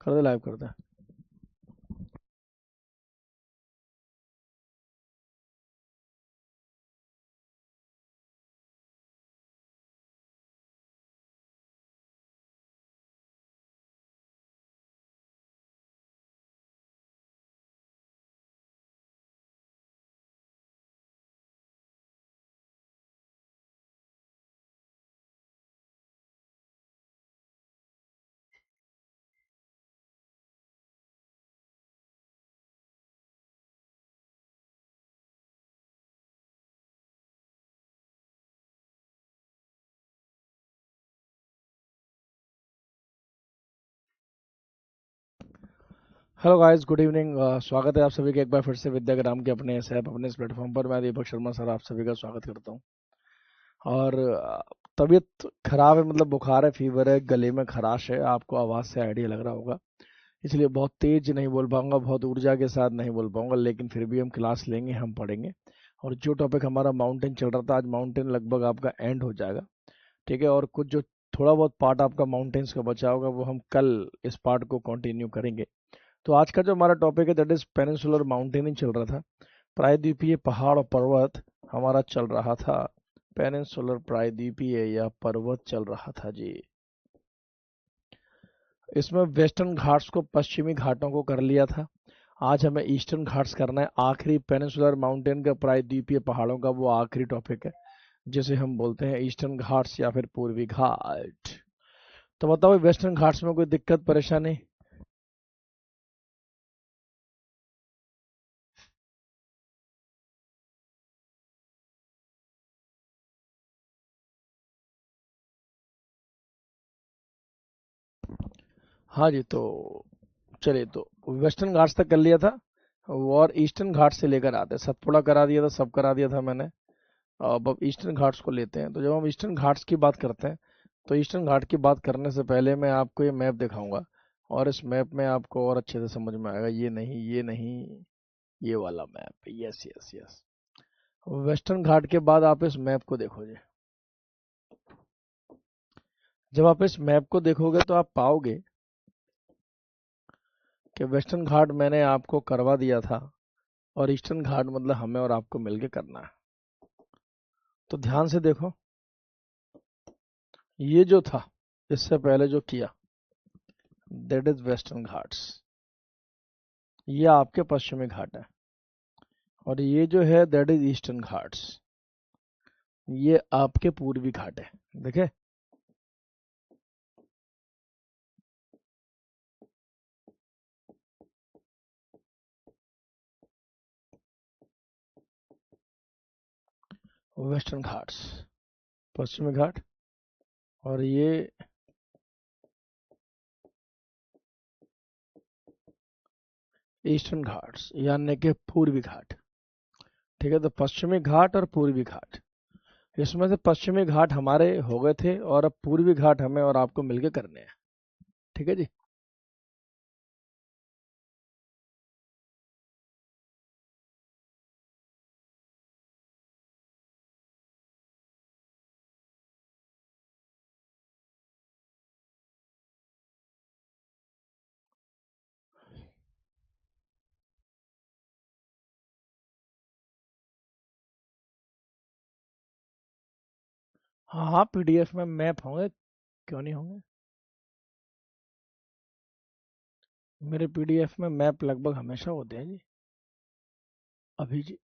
कर दे, लाइव कर दे। Hello guys, good evening. स्वागत है आप सभी का एक बार फिर से विद्याग्राम के अपने इस ऐप, अपने इस प्लेटफॉर्म पर। मैं दीपक शर्मा सर आप सभी का स्वागत करता हूं। और तबीयत खराब है, मतलब बुखार है, फीवर है, गले में खराश है, आपको आवाज़ से आइडिया लग रहा होगा। इसलिए बहुत तेज नहीं बोल पाऊंगा, बहुत ऊर्जा के साथ नहीं बोल पाऊंगा, लेकिन फिर भी हम क्लास लेंगे, हम पढ़ेंगे। और जो टॉपिक हमारा माउंटेन चल रहा था, आज माउंटेन लगभग आपका एंड हो जाएगा। ठीक है, और कुछ जो थोड़ा बहुत पार्ट आपका माउंटेन्स का बचा होगा वो हम कल इस पार्ट को कंटिन्यू करेंगे। तो आज का जो हमारा टॉपिक है दैट इज पेनिनसुलर माउंटेनिंग चल रहा था। प्रायद्वीपीय पहाड़ और पर्वत हमारा चल रहा था। पेनिनसुलर प्रायद्वीपीय या पर्वत चल रहा था जी। इसमें वेस्टर्न घाट्स को, पश्चिमी घाटों को कर लिया था। आज हमें ईस्टर्न घाट्स करना है। आखिरी पेनिनसुलर माउंटेन का, प्रायद्वीपीय पहाड़ों का वो आखिरी टॉपिक है, जिसे हम बोलते हैं ईस्टर्न घाट्स या फिर पूर्वी घाट। तो बताओ, वेस्टर्न घाट्स में कोई दिक्कत परेशानी? हाँ जी, तो चलिए, तो वेस्टर्न घाट्स तक कर लिया था। और ईस्टर्न घाट से लेकर आते हैं। सतपुड़ा करा दिया था, सब करा दिया था मैंने। अब ईस्टर्न घाट्स को लेते हैं। तो जब हम ईस्टर्न घाट्स की बात करते हैं, तो ईस्टर्न घाट की बात करने से पहले मैं आपको ये मैप दिखाऊंगा। और इस मैप में आपको और अच्छे से समझ में आएगा। ये नहीं, ये नहीं, ये वाला map. Yes yes yes. Western Ghat के बाद आप इस मैप को देखो जी। जब आप इस मैप को देखोगे तो आप पाओगे कि वेस्टर्न घाट मैंने आपको करवा दिया था, और ईस्टर्न घाट मतलब हमें और आपको मिलके करना है। तो ध्यान से देखो, ये जो था इससे पहले जो किया, दैट इज वेस्टर्न घाट्स। ये आपके पश्चिमी घाट है। और ये जो है दैट इज ईस्टर्न घाट्स। ये आपके पूर्वी घाट है। देखे, वेस्टर्न घाट्स, पश्चिमी घाट। और ये ईस्टर्न घाट्स यानी कि पूर्वी घाट। ठीक है, तो पश्चिमी घाट और पूर्वी घाट, इसमें से पश्चिमी घाट हमारे हो गए थे, और अब पूर्वी घाट हमें और आपको मिलके करने हैं। ठीक है जी। हाँ हाँ, पीडीएफ में मैप होंगे, क्यों नहीं होंगे। मेरे पीडीएफ में मैप लगभग हमेशा होते हैं जी। अभी जी।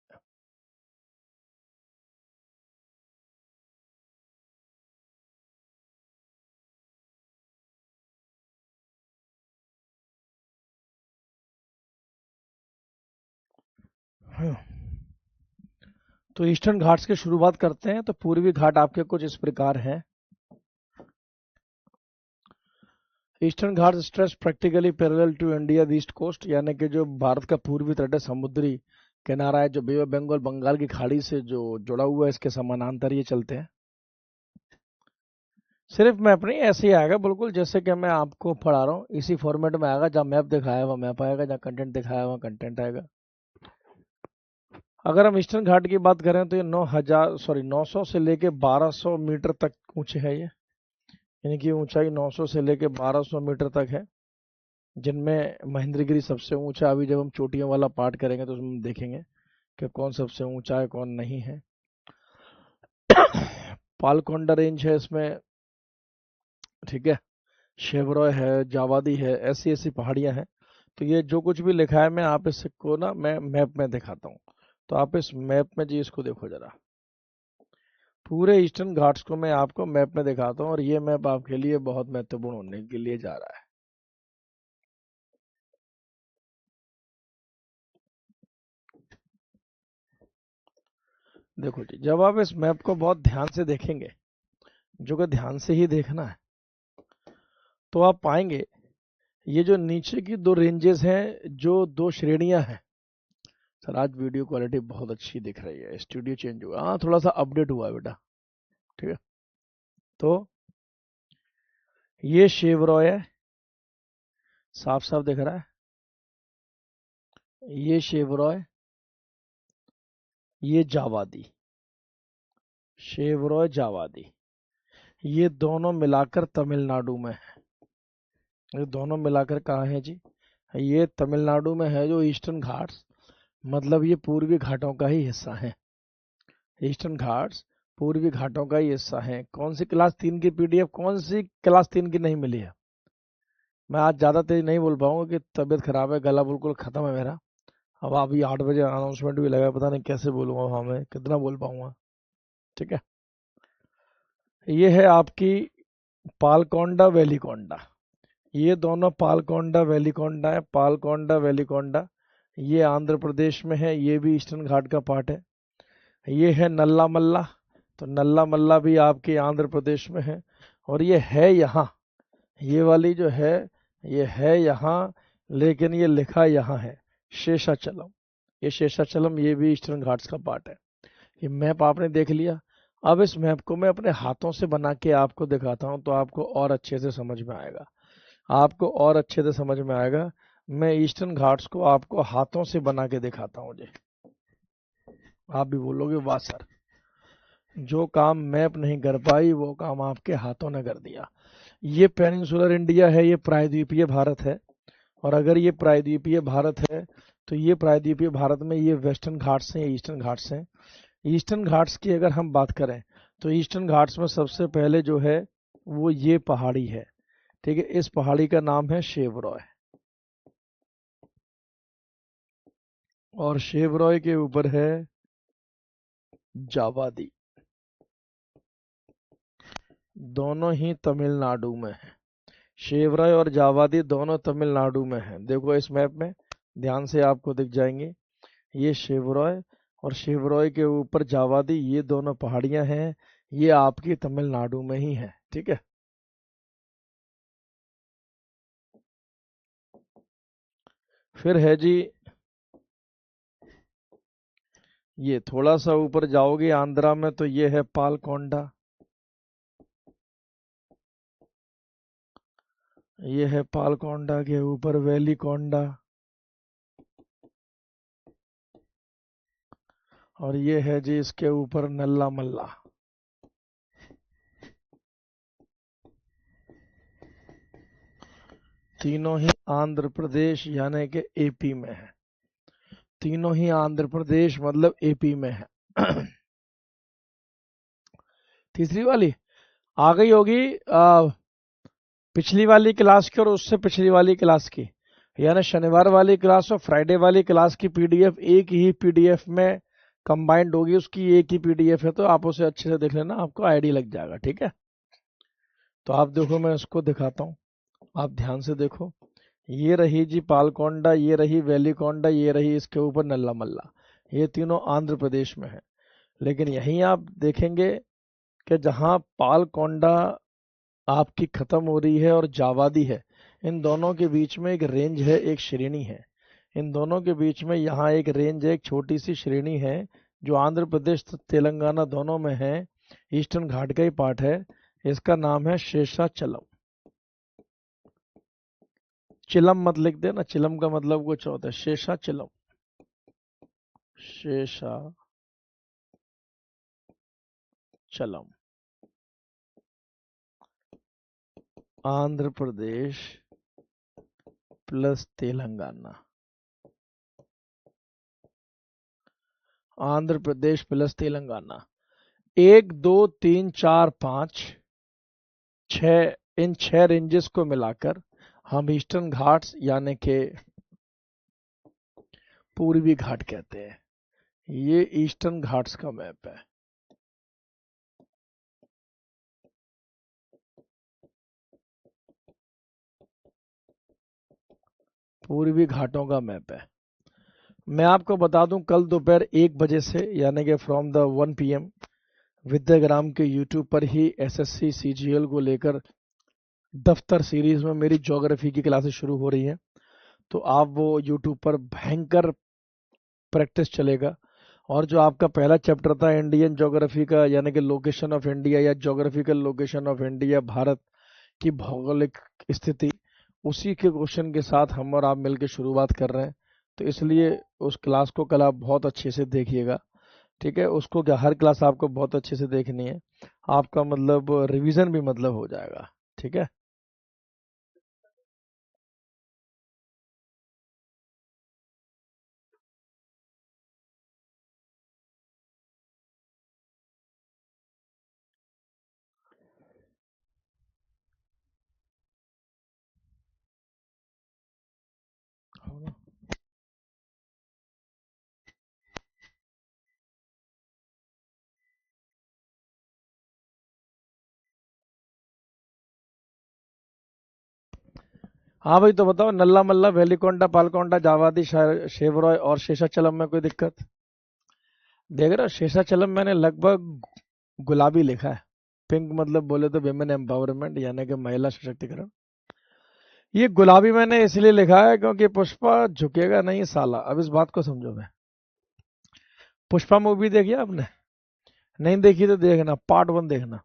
हाँ। तो ईस्टर्न घाट्स की शुरुआत करते हैं। तो पूर्वी घाट आपके कुछ इस प्रकार हैं। Eastern Ghat stretch practically parallel to India east coast, यानी कि जो भारत का पूर्वी तट है, समुद्री किनारा है, जो बे ऑफ बंगाल, बंगाल की खाड़ी से जो जुड़ा हुआ है, इसके समानांतर ये चलते हैं। सिर्फ मैप नहीं, ऐसे ही आएगा बिल्कुल जैसे कि मैं आपको पढ़ा रहा हूँ, इसी फॉर्मेट में आएगा। जहाँ मैप दिखाया हुआ मैप आएगा, जहाँ कंटेंट दिखाया हुआ कंटेंट आएगा। अगर हम ईस्टर्न घाट की बात करें तो ये 900 से लेके 1200 मीटर तक ऊंचे है ये। यानी कि ऊंचाई 900 से लेके 1200 मीटर तक है। जिनमें महेंद्रगिरी सबसे ऊंचा। अभी जब हम चोटियों वाला पार्ट करेंगे तो उसमें देखेंगे कि कौन सबसे ऊंचा है कौन नहीं है। पालकोंडा रेंज है इसमें, ठीक है। शेवरॉय है, जावादी है, ऐसी ऐसी पहाड़ियां हैं। तो ये जो कुछ भी लिखा है मैं आप इसको ना मैं मैप में दिखाता हूँ। तो आप इस मैप में जी इसको देखो जरा, पूरे ईस्टर्न घाट्स को मैं आपको मैप में दिखाता हूँ और ये मैप आपके लिए बहुत महत्वपूर्ण होने के लिए जा रहा है। देखो जी, जब आप इस मैप को बहुत ध्यान से देखेंगे, जो कि ध्यान से ही देखना है, तो आप पाएंगे ये जो नीचे की दो रेंजेस हैं, जो दो श्रेणियां हैं। सर आज वीडियो क्वालिटी बहुत अच्छी दिख रही है, स्टूडियो चेंज हुआ, हाँ थोड़ा सा अपडेट हुआ है बेटा, ठीक है। तो ये शेवरॉय है, साफ साफ दिख रहा है। ये शेवरॉय, ये जावादी, शेवरॉय जावादी, ये दोनों मिलाकर तमिलनाडु में है। ये दोनों मिलाकर कहाँ है जी? ये तमिलनाडु में है, जो ईस्टर्न घाट्स, मतलब ये पूर्वी घाटों का ही हिस्सा है। ईस्टर्न घाट्स पूर्वी घाटों का ही हिस्सा है। कौन सी क्लास 3 की पीडीएफ, कौन सी क्लास 3 की नहीं मिली है? मैं आज ज़्यादा तेज नहीं बोल पाऊंगा कि तबीयत खराब है, गला बिल्कुल ख़त्म है मेरा। अब अभी 8 बजे अनाउंसमेंट भी लगा है, पता नहीं कैसे बोलूँगा, वहाँ मैं कितना बोल पाऊंगा, ठीक है। ये है आपकी पालकोंडा वैलीकोंडा। ये दोनों पालकोंडा वैलीकोंडा है। पालकोंडा वैलीकोंडा ये आंध्र प्रदेश में है, ये भी ईस्टर्न घाट का पार्ट है। ये है नल्ला मल्ला, तो नल्ला मल्ला भी आपके आंध्र प्रदेश में है। और ये है यहाँ, ये वाली जो है ये है यहाँ, लेकिन ये लिखा यहाँ है शेषाचलम। ये शेषाचलम ये भी ईस्टर्न घाट्स का पार्ट है। ये मैप आपने देख लिया। अब इस मैप को मैं अपने हाथों से बना के आपको दिखाता हूँ, तो आपको और अच्छे से समझ में आएगा, आपको और अच्छे से समझ में आएगा। मैं ईस्टर्न घाट्स को आपको हाथों से बना के दिखाता हूँ जी। आप भी बोलोगे वाह सर, जो काम मैप नहीं कर पाई वो काम आपके हाथों ने कर दिया। ये पेनिनसुलर इंडिया है, ये प्रायद्वीपीय भारत है। और अगर ये प्रायद्वीपीय भारत है, तो ये प्रायद्वीपीय भारत में ये वेस्टर्न घाट्स हैं, ये ईस्टर्न घाट्स हैं। ईस्टर्न घाट्स की अगर हम बात करें, तो ईस्टर्न घाट्स में सबसे पहले जो है वो ये पहाड़ी है, ठीक है। इस पहाड़ी का नाम है शेवरॉय, और शेवरॉय के ऊपर है जावादी। दोनों ही तमिलनाडु में है। शेवरॉय और जावादी दोनों तमिलनाडु में है। देखो इस मैप में ध्यान से आपको दिख जाएंगे, ये शेवरॉय और शेवरॉय के ऊपर जावादी, ये दोनों पहाड़ियां हैं। ये आपकी तमिलनाडु में ही है, ठीक है। फिर है जी, ये थोड़ा सा ऊपर जाओगे आंध्रा में, तो ये है पालकोंडा। ये है पालकोंडा के ऊपर वैलीकोंडा। और ये है जी इसके ऊपर नल्ला मल्ला। तीनों ही आंध्र प्रदेश यानी कि एपी में है। तीनों ही आंध्र प्रदेश मतलब एपी में है। तीसरी वाली आ गई होगी पिछली वाली क्लास की और उससे पिछली वाली क्लास की, यानी शनिवार वाली क्लास और फ्राइडे वाली क्लास की पीडीएफ एक ही पीडीएफ में कंबाइंड होगी। उसकी एक ही पीडीएफ है, तो आप उसे अच्छे से देख लेना, आपको आईडी लग जाएगा, ठीक है। तो आप देखो मैं इसको दिखाता हूँ, आप ध्यान से देखो। ये रही जी पालकोंडा, ये रही वैलीकोंडा, ये रही इसके ऊपर नल्ला मल्ला। ये तीनों आंध्र प्रदेश में है। लेकिन यहीं आप देखेंगे कि जहाँ पालकोंडा आपकी खत्म हो रही है और जावादी है, इन दोनों के बीच में एक रेंज है, एक श्रेणी है। इन दोनों के बीच में यहाँ एक रेंज है, एक छोटी सी श्रेणी है, जो आंध्र प्रदेश तेलंगाना दोनों में है, ईस्टर्न घाट का ही पार्ट है। इसका नाम है शेषाचलम। चिलम मत लिख देना, चिलम का मतलब कुछ होता है, शेषाचलम। शेषाचलम, आंध्र प्रदेश प्लस तेलंगाना, आंध्र प्रदेश प्लस तेलंगाना, 1 2 3 4 5 6, इन 6 रेंजेस को मिलाकर हम ईस्टर्न घाट्स यानी कि पूर्वी घाट कहते हैं। ये ईस्टर्न घाट्स का मैप है। पूर्वी घाटों का मैप है। मैं आपको बता दूं, कल दोपहर 1 बजे से यानी कि फ्रॉम द 1 PM विद्याग्राम के यूट्यूब पर ही एसएससी सीजीएल को लेकर दफ्तर सीरीज में मेरी ज्योग्राफी की क्लासेस शुरू हो रही हैं। तो आप वो यूट्यूब पर भयंकर प्रैक्टिस चलेगा। और जो आपका पहला चैप्टर था इंडियन ज्योग्राफी का, यानी कि लोकेशन ऑफ इंडिया या geographical location of India, Bharat की भौगोलिक स्थिति, उसी के क्वेश्चन के साथ हम और आप मिलकर शुरुआत कर रहे हैं। तो इसलिए उस क्लास को कल आप बहुत अच्छे से देखिएगा। ठीक है, उसको क्या, हर क्लास आपको बहुत अच्छे से देखनी है। आपका मतलब रिवीजन भी मतलब हो जाएगा। ठीक है। हाँ भाई, तो बताओ, नल्ला मल्ला, वेलिकोंडा, पालकोंडा, जावादी, शेवरॉय और शेषाचलम में कोई दिक्कत? देख रहे हो, शेषाचलम मैंने लगभग गुलाबी लिखा है। पिंक मतलब बोले तो विमेन एम्पावरमेंट यानी कि महिला सशक्तिकरण। ये गुलाबी मैंने इसलिए लिखा है क्योंकि पुष्पा झुकेगा नहीं साला। अब इस बात को समझो। मैं, पुष्पा मूवी देखी है आपने? नहीं देखी तो देखना, पार्ट 1 देखना।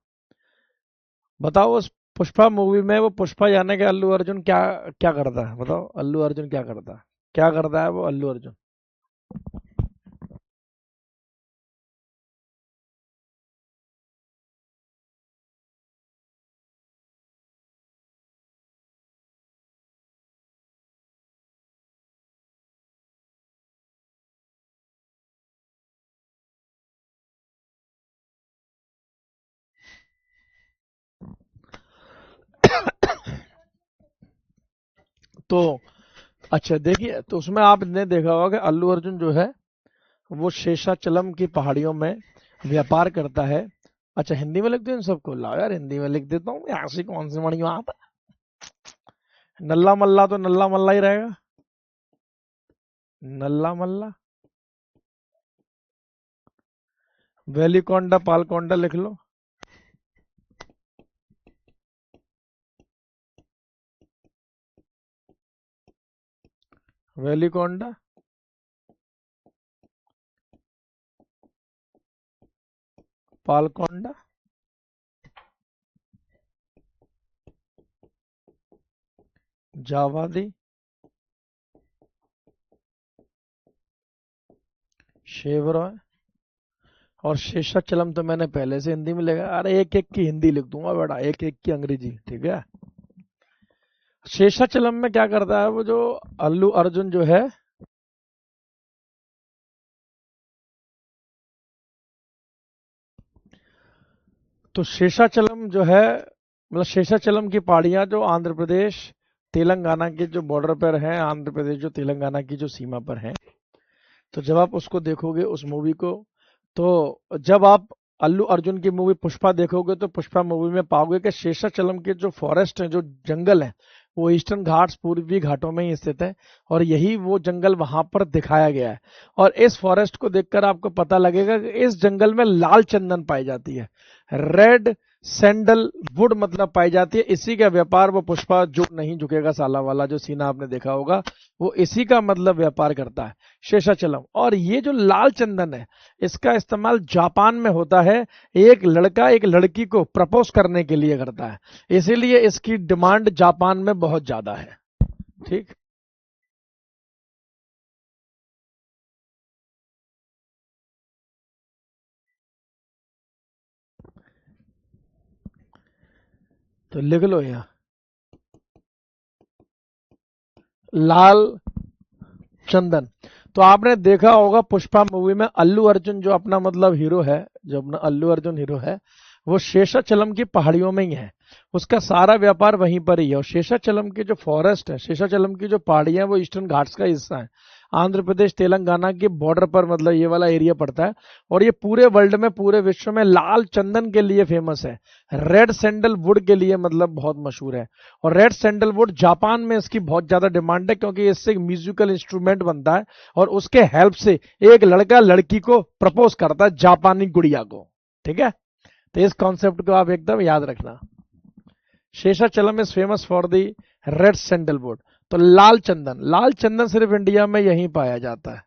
बताओ, उस पुष्पा मूवी में वो पुष्पा यानी कि अल्लू अर्जुन क्या क्या करता है? बताओ, अल्लू अर्जुन क्या करता है? क्या करता है वो अल्लू अर्जुन? तो अच्छा देखिए, तो उसमें आपने देखा होगा कि अल्लू अर्जुन जो है वो शेषाचलम की पहाड़ियों में व्यापार करता है। अच्छा, हिंदी में लिख दो इन सबको, लाओ यार हिंदी में लिख देता हूँ, ऐसी कौन सी मड़ी बात है। नल्ला मल्ला तो नल्ला मल्ला ही रहेगा। नल्ला मल्ला, वेलिकोंडा, पालकोंडा लिख लो। वेलिकोंडा, पालकोंडा, जावादी, शेवरॉय और शेषाचलम तो मैंने पहले से हिंदी में लिखा। अरे एक एक की हिंदी लिख दूंगा बेटा, एक एक की अंग्रेजी। ठीक है। शेषाचलम में क्या करता है वो जो अल्लू अर्जुन जो है, तो शेषाचलम जो है, मतलब शेषाचलम की पहाड़ियां जो आंध्र प्रदेश तेलंगाना के जो बॉर्डर पर हैं, आंध्र प्रदेश जो तेलंगाना की जो सीमा पर हैं। तो जब आप उसको देखोगे उस मूवी को, तो जब आप अल्लू अर्जुन की मूवी पुष्पा देखोगे तो पुष्पा मूवी में पाओगे कि शेषाचलम के जो फॉरेस्ट हैं, जो जंगल है, वो ईस्टर्न घाट्स, पूर्वी घाटों में ही स्थित है। और यही वो जंगल वहां पर दिखाया गया है। और इस फॉरेस्ट को देखकर आपको पता लगेगा कि इस जंगल में लाल चंदन पाई जाती है, रेड सैंडल वुड मतलब पाई जाती है। इसी का व्यापार वो पुष्पा जो नहीं झुकेगा साला वाला जो सीना आपने देखा होगा, वो इसी का मतलब व्यापार करता है, शेषाचलम। और ये जो लाल चंदन है, इसका इस्तेमाल जापान में होता है। एक लड़का एक लड़की को प्रपोज करने के लिए करता है, इसीलिए इसकी डिमांड जापान में बहुत ज्यादा है। ठीक। तो लिख लो यहाँ, लाल चंदन। तो आपने देखा होगा पुष्पा मूवी में अल्लू अर्जुन जो अपना मतलब हीरो है, जो अपना अल्लू अर्जुन हीरो है, वो शेषाचलम की पहाड़ियों में ही है। उसका सारा व्यापार वहीं पर ही है। और शेषाचलम की जो फॉरेस्ट है, शेषाचलम की जो पहाड़ियां हैं, वो ईस्टर्न घाट्स का हिस्सा है। आंध्र प्रदेश तेलंगाना के बॉर्डर पर मतलब ये वाला एरिया पड़ता है। और ये पूरे वर्ल्ड में, पूरे विश्व में लाल चंदन के लिए फेमस है। रेड सैंडलवुड के लिए मतलब बहुत मशहूर है। और रेड सैंडलवुड जापान में इसकी बहुत ज्यादा डिमांड है, क्योंकि इससे एक म्यूजिकल इंस्ट्रूमेंट बनता है और उसके हेल्प से एक लड़का लड़की को प्रपोज करता है, जापानी गुड़िया को। ठीक है, तो इस कॉन्सेप्ट को आप एकदम याद रखना। Seshachalam is famous for the red sandalwood. तो लाल चंदन, लाल चंदन सिर्फ इंडिया में यहीं पाया जाता है।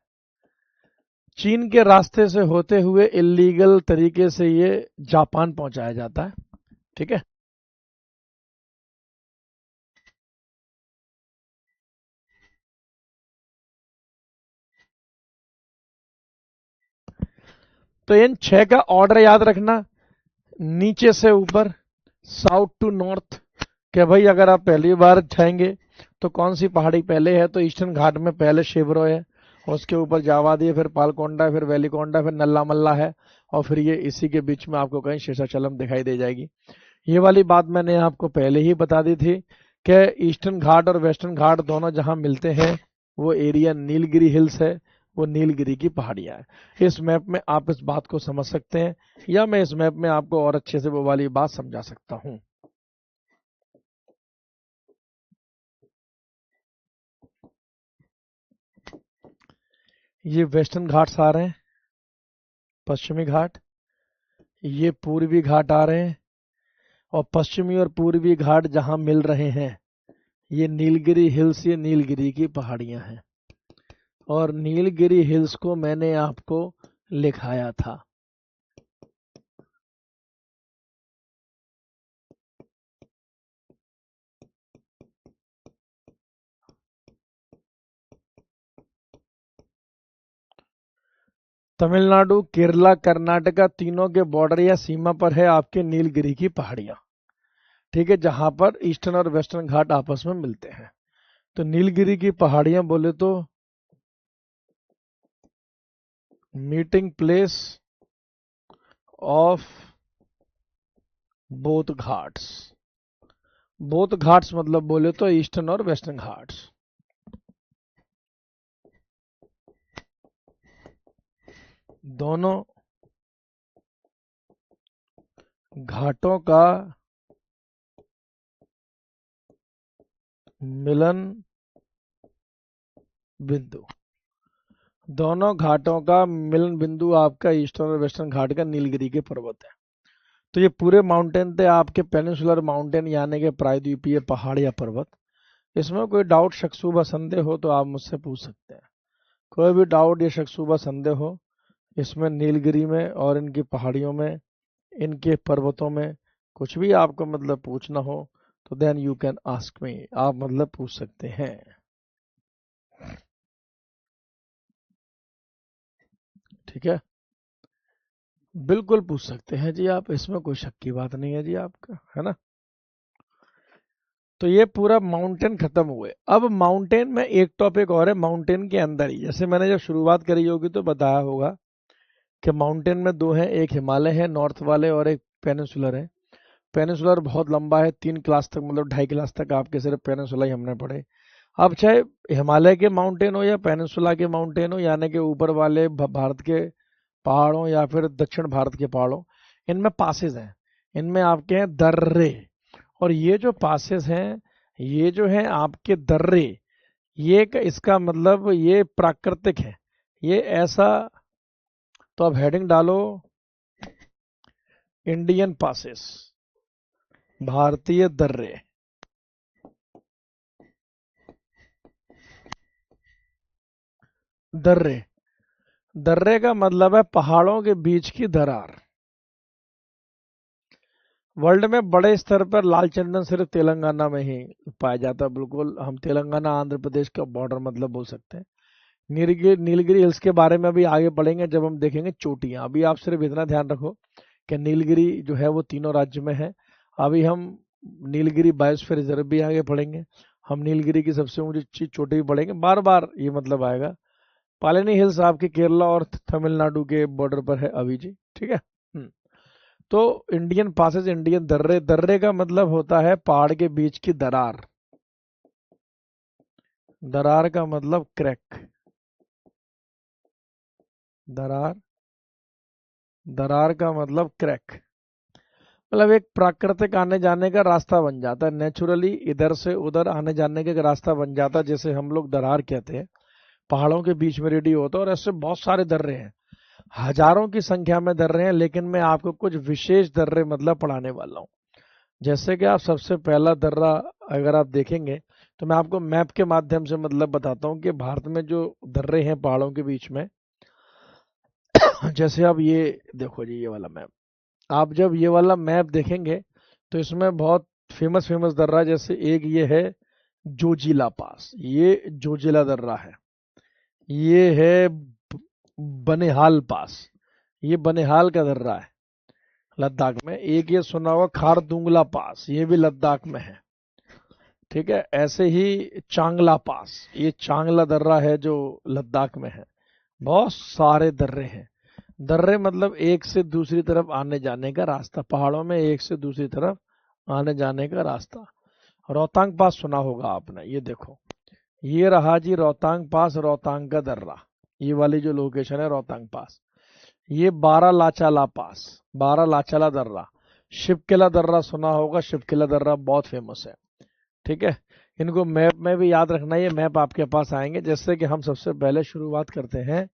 चीन के रास्ते से होते हुए इलीगल तरीके से ये जापान पहुंचाया जाता है। ठीक है, तो इन 6 का ऑर्डर याद रखना, नीचे से ऊपर, साउथ टू नॉर्थ। कि भाई अगर आप पहली बार जाएंगे तो कौन सी पहाड़ी पहले है, तो ईस्टर्न घाट में पहले शिवरो है, और उसके ऊपर जावादी है, फिर पालकोंडा है, फिर वेलिकोंडा, फिर नल्ला मल्ला है, और फिर ये इसी के बीच में आपको कहीं शेषाचलम दिखाई दे जाएगी। ये वाली बात मैंने आपको पहले ही बता दी थी कि ईस्टर्न घाट और वेस्टर्न घाट दोनों जहां मिलते हैं, वो एरिया नीलगिरी हिल्स है, वो नीलगिरी की पहाड़ियां है। इस मैप में आप इस बात को समझ सकते हैं, या मैं इस मैप में आपको और अच्छे से वो वाली बात समझा सकता हूं। ये वेस्टर्न घाट्स आ रहे हैं, पश्चिमी घाट, ये पूर्वी घाट आ रहे हैं, और पश्चिमी और पूर्वी घाट जहां मिल रहे हैं, ये नीलगिरी हिल्स, ये नीलगिरी की पहाड़ियां हैं। और नीलगिरी हिल्स को मैंने आपको लिखाया था। तमिलनाडु, केरला, कर्नाटका, तीनों के बॉर्डर या सीमा पर है आपके नीलगिरी की पहाड़ियां। ठीक है, जहां पर ईस्टर्न और वेस्टर्न घाट आपस में मिलते हैं। तो नीलगिरी की पहाड़ियां बोले तो meeting place of both Ghats. Both Ghats मतलब बोले तो ईस्टर्न और वेस्टर्न घाट्स। दोनों घाटों का मिलन बिंदु, दोनों घाटों का मिलन बिंदु आपका ईस्टर्न और वेस्टर्न घाट का नीलगिरी के पर्वत है। तो ये पूरे माउंटेन थे आपके पेनिनसुलर माउंटेन, यानी कि प्रायद्वीपीय पहाड़ या पर्वत। इसमें कोई डाउट, शक, शुबा, संदेह हो तो आप मुझसे पूछ सकते हैं। कोई भी डाउट या शक, शुबा, संदेह हो इसमें, नीलगिरी में और इनकी पहाड़ियों में, इनके पर्वतों में, कुछ भी आपको मतलब पूछना हो, तो then you can ask me, आप मतलब पूछ सकते हैं। ठीक है, बिल्कुल पूछ सकते हैं जी आप, इसमें कोई शक की बात नहीं है जी आपका, है ना। तो ये पूरा माउंटेन खत्म हुए। अब माउंटेन में एक टॉपिक और है, माउंटेन के अंदर ही, जैसे मैंने जब शुरुआत करी होगी तो बताया होगा कि माउंटेन में दो हैं, एक हिमालय है नॉर्थ वाले, और एक पेनिनसुलर है। पेनिनसुलर बहुत लंबा है, 3 क्लास तक, मतलब 2.5 क्लास तक आपके सिर्फ पेनिनसुला ही हमने पढ़े। अब चाहे हिमालय के माउंटेन हो या पेनिनसुला के माउंटेन हो, यानी कि ऊपर वाले भारत के पहाड़ों या फिर दक्षिण भारत के पहाड़ों, इनमें पासेज हैं, इनमें आपके हैं दर्रे। और ये जो पासेस हैं, ये जो है आपके दर्रे, ये इसका मतलब ये प्राकृतिक है, ये ऐसा। तो अब हेडिंग डालो, इंडियन पासेस, भारतीय दर्रे। दर्रे, दर्रे का मतलब है पहाड़ों के बीच की दरार। वर्ल्ड में बड़े स्तर पर लाल चंदन सिर्फ तेलंगाना में ही पाया जाता है। बिल्कुल, हम तेलंगाना आंध्र प्रदेश का बॉर्डर मतलब बोल सकते हैं। नीलगिरी, नीलगिरी हिल्स के बारे में अभी आगे पढ़ेंगे जब हम देखेंगे चोटियां। अभी आप सिर्फ इतना ध्यान रखो कि नीलगिरी जो है वो तीनों राज्य में है। अभी हम नीलगिरी बायोस्फीयर रिजर्व भी आगे पढ़ेंगे। हम नीलगिरी की सबसे ऊंची चोटी भी पढ़ेंगे, बार बार ये मतलब आएगा। पालिनी हिल्स आपके केरला और तमिलनाडु के बॉर्डर पर है अभी जी, ठीक है। तो इंडियन पासेज, इंडियन दर्रे, दर्रे का मतलब होता है पहाड़ के बीच की दरार। दरार का मतलब क्रैक, दरार, दरार का मतलब क्रैक, मतलब एक प्राकृतिक आने जाने का रास्ता बन जाता है, नेचुरली इधर से उधर आने जाने का एक रास्ता बन जाता है, जैसे हम लोग दरार कहते हैं, पहाड़ों के बीच में रेडी होता है। और ऐसे बहुत सारे दर्रे हैं, हजारों की संख्या में दर्रे हैं, लेकिन मैं आपको कुछ विशेष दर्रे मतलब पढ़ाने वाला हूँ। जैसे कि आप सबसे पहला दर्रा अगर आप देखेंगे, तो मैं आपको मैप के माध्यम से मतलब बताता हूँ कि भारत में जो दर्रे हैं पहाड़ों के बीच में, जैसे आप ये देखो जी, ये वाला मैप, आप जब ये वाला मैप देखेंगे तो इसमें बहुत फेमस फेमस दर्रा, जैसे एक ये है जोजिला पास, ये जोजिला दर्रा है। ये है बनिहाल पास, ये बनिहाल का दर्रा है लद्दाख में। एक ये सुना हुआ खारदुंगला पास, ये भी लद्दाख में है, ठीक है। ऐसे ही चांगला पास, ये चांगला दर्रा है जो लद्दाख में है। बहुत सारे दर्रे हैं। दर्रे मतलब एक से दूसरी तरफ आने जाने का रास्ता, पहाड़ों में एक से दूसरी तरफ आने जाने का रास्ता। रोहतांग पास सुना होगा आपने, ये देखो, ये रहा जी रोहतांग पास, रोहतांग का दर्रा, ये वाली जो लोकेशन है रोहतांग पास। ये बारालाचाला पास, बारालाचाला दर्रा। शिवकिला दर्रा सुना होगा, शिवकिला दर्रा बहुत फेमस है, ठीक है। इनको मैप में भी याद रखना, ये मैप आपके पास आएंगे। जैसे कि हम सबसे पहले शुरुआत करते हैं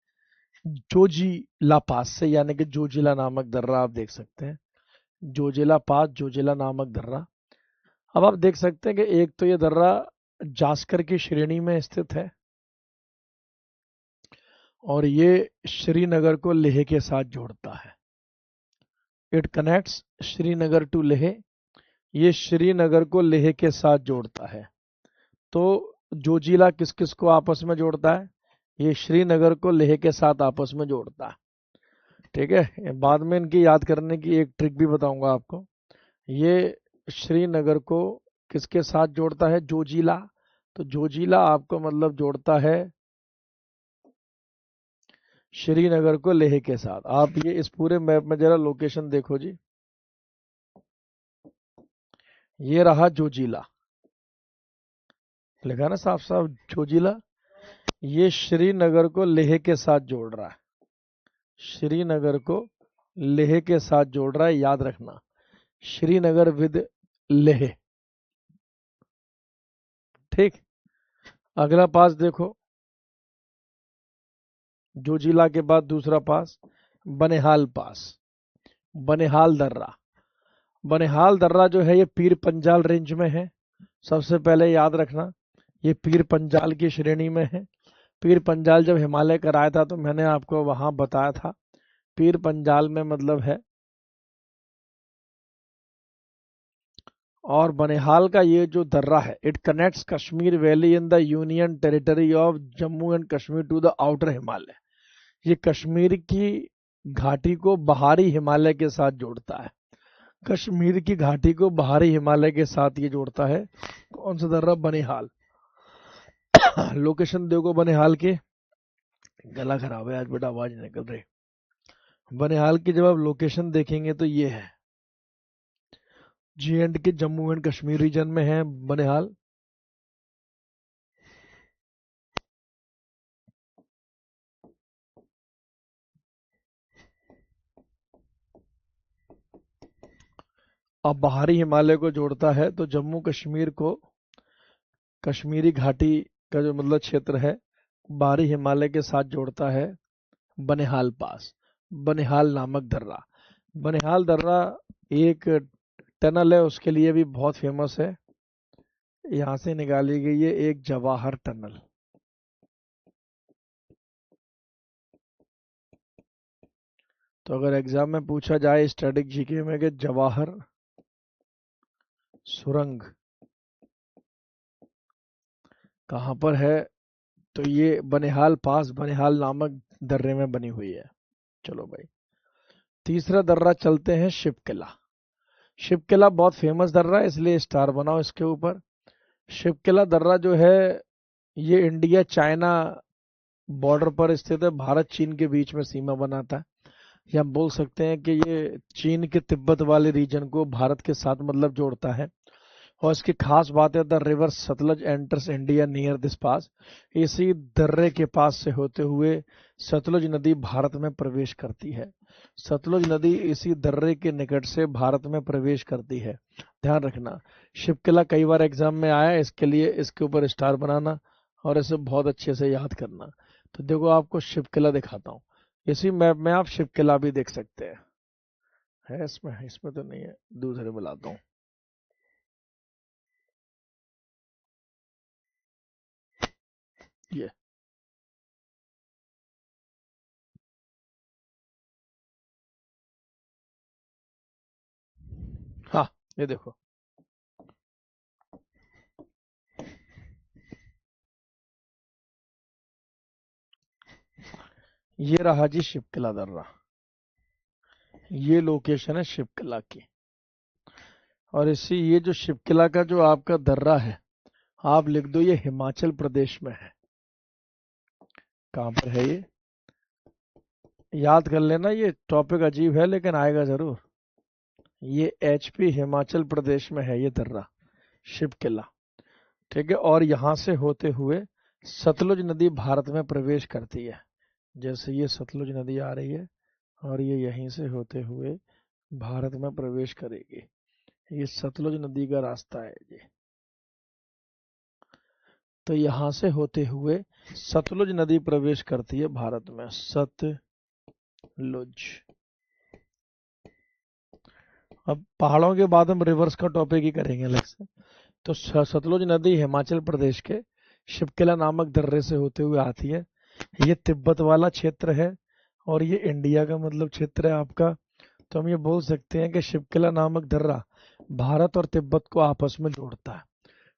जोजिला पास से, यानी कि जोजिला नामक दर्रा आप देख सकते हैं, जोजिला पास, जोजिला नामक दर्रा। अब आप देख सकते हैं कि एक तो ये दर्रा जास्कर की श्रेणी में स्थित है, और ये श्रीनगर को लेह के साथ जोड़ता है। It connects Srinagar to Leh, ये श्रीनगर को लेह के साथ जोड़ता है। तो जोजिला किस किस को आपस में जोड़ता है? ये श्रीनगर को लेह के साथ आपस में जोड़ता है, ठीक है। बाद में इनकी याद करने की एक ट्रिक भी बताऊंगा आपको। ये श्रीनगर को किसके साथ जोड़ता है? जोजिला। तो जोजिला आपको मतलब जोड़ता है श्रीनगर को लेह के साथ। आप ये इस पूरे मैप में जरा लोकेशन देखो जी, ये रहा जोजिला, लिखा ना साफ साफ जोजिला। ये श्रीनगर को लेह के साथ जोड़ रहा है, श्रीनगर को लेह के साथ जोड़ रहा है, याद रखना, श्रीनगर विद लेह, ठीक। अगला पास देखो, जोजिला के बाद दूसरा पास बनिहाल पास, बनिहाल दर्रा। बनिहाल दर्रा जो है ये पीर पंजाल रेंज में है। सबसे पहले याद रखना, ये पीर पंजाल की श्रेणी में है। पीर पंजाल जब हिमालय कराया था तो मैंने आपको वहां बताया था, पीर पंजाल में मतलब है। और बनिहाल का ये जो दर्रा है, it connects Kashmir valley in the union territory of Jammu and Kashmir to the outer Himalaya. ये कश्मीर की घाटी को बाहरी हिमालय के साथ जोड़ता है, कश्मीर की घाटी को बाहरी हिमालय के साथ ये जोड़ता है। कौन सा दर्रा? बनिहाल। लोकेशन देखो बनिहाल की, गला खराब है आज बेटा, आवाज निकल रही। बनिहाल की जब आप लोकेशन देखेंगे तो ये है J&K के जम्मू एंड कश्मीर रीजन में है बनिहाल। अब बाहरी हिमालय को जोड़ता है तो जम्मू कश्मीर को, कश्मीरी घाटी का जो मतलब क्षेत्र है, बाहरी हिमालय के साथ जोड़ता है बनिहाल पास, बनिहाल नामक दर्रा। बनिहाल दर्रा एक टनल है, उसके लिए भी बहुत फेमस है। यहाँ से निकाली गई है एक जवाहर टनल। तो अगर एग्जाम में पूछा जाए स्टैटिक जीके में कि जवाहर सुरंग कहाँ पर है, तो ये बनिहाल पास, बनिहाल नामक दर्रे में बनी हुई है। चलो भाई, तीसरा दर्रा चलते हैं शिवकिला। शिवकिला बहुत फेमस दर्रा है, इसलिए स्टार बनाओ इसके ऊपर। शिवकिला दर्रा जो है ये इंडिया चाइना बॉर्डर पर स्थित है, भारत चीन के बीच में सीमा बनाता है। या हम बोल सकते हैं कि ये चीन के तिब्बत वाले रीजन को भारत के साथ मतलब जोड़ता है। और इसकी खास बात है, the river Sutlej enters India near this pass. इसी दर्रे के पास से होते हुए सतलुज नदी भारत में प्रवेश करती है। सतलुज नदी इसी दर्रे के निकट से भारत में प्रवेश करती है। ध्यान रखना, शिवकिला कई बार एग्जाम में आया है, इसके लिए इसके ऊपर स्टार बनाना और इसे बहुत अच्छे से याद करना। तो देखो आपको शिवकिला दिखाता हूँ, इसी मैप में आप शिवकिला भी देख सकते हैं। है इसमें? इसमें तो नहीं है, दूसरे बुलाता हूँ। ये हाँ, ये देखो, ये रहा जी शिवकिला दर्रा। ये लोकेशन है शिवकिला की। और इसी ये जो शिवकिला का जो आपका दर्रा है, आप लिख दो ये हिमाचल प्रदेश में है। कहाँ पर है ये? याद कर लेना, ये टॉपिक अजीब है लेकिन आएगा जरूर। ये एचपी हिमाचल प्रदेश में है ये दर्रा, शिवकिला। ठीक है, और यहाँ से होते हुए सतलुज नदी भारत में प्रवेश करती है। जैसे ये सतलुज नदी आ रही है और ये यहीं से होते हुए भारत में प्रवेश करेगी। ये सतलुज नदी का रास्ता है ये। तो यहाँ से होते हुए सतलुज नदी प्रवेश करती है भारत में। सतलुज। अब पहाड़ों के बाद हम रिवर्स का टॉपिक ही करेंगे अलग से। तो सतलुज नदी हिमाचल प्रदेश के शिवकिला नामक दर्रे से होते हुए आती है। ये तिब्बत वाला क्षेत्र है और ये इंडिया का मतलब क्षेत्र है आपका। तो हम ये बोल सकते हैं कि शिवकिला नामक दर्रा भारत और तिब्बत को आपस में जोड़ता है।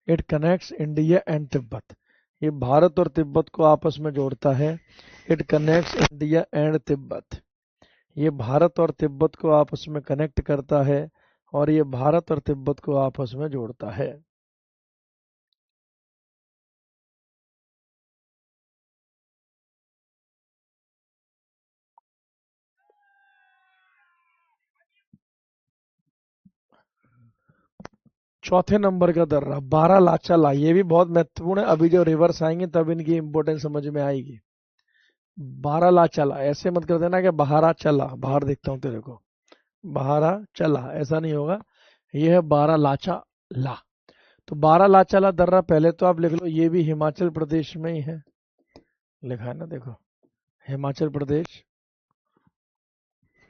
It connects India and Tibet. ये भारत और तिब्बत को आपस में जोड़ता है। It connects India and Tibet. ये भारत और तिब्बत को आपस में कनेक्ट करता है और ये भारत और तिब्बत को आपस में जोड़ता है। चौथे नंबर का दर्रा बारालाचाला, ये भी बहुत महत्वपूर्ण है। अभी जो रिवर्स आएंगे तब इनकी इंपोर्टेंस समझ में आएगी। बारालाचाला, ऐसे मत कर देना कि बहारा चला, बाहर देखता हूँ तेरे को, बहारा चला, ऐसा नहीं होगा। ये है बारालाचाला। तो बारालाचाला दर्रा पहले तो आप लिख लो, ये भी हिमाचल प्रदेश में ही है। लिखा है ना, देखो, Himachal Pradesh,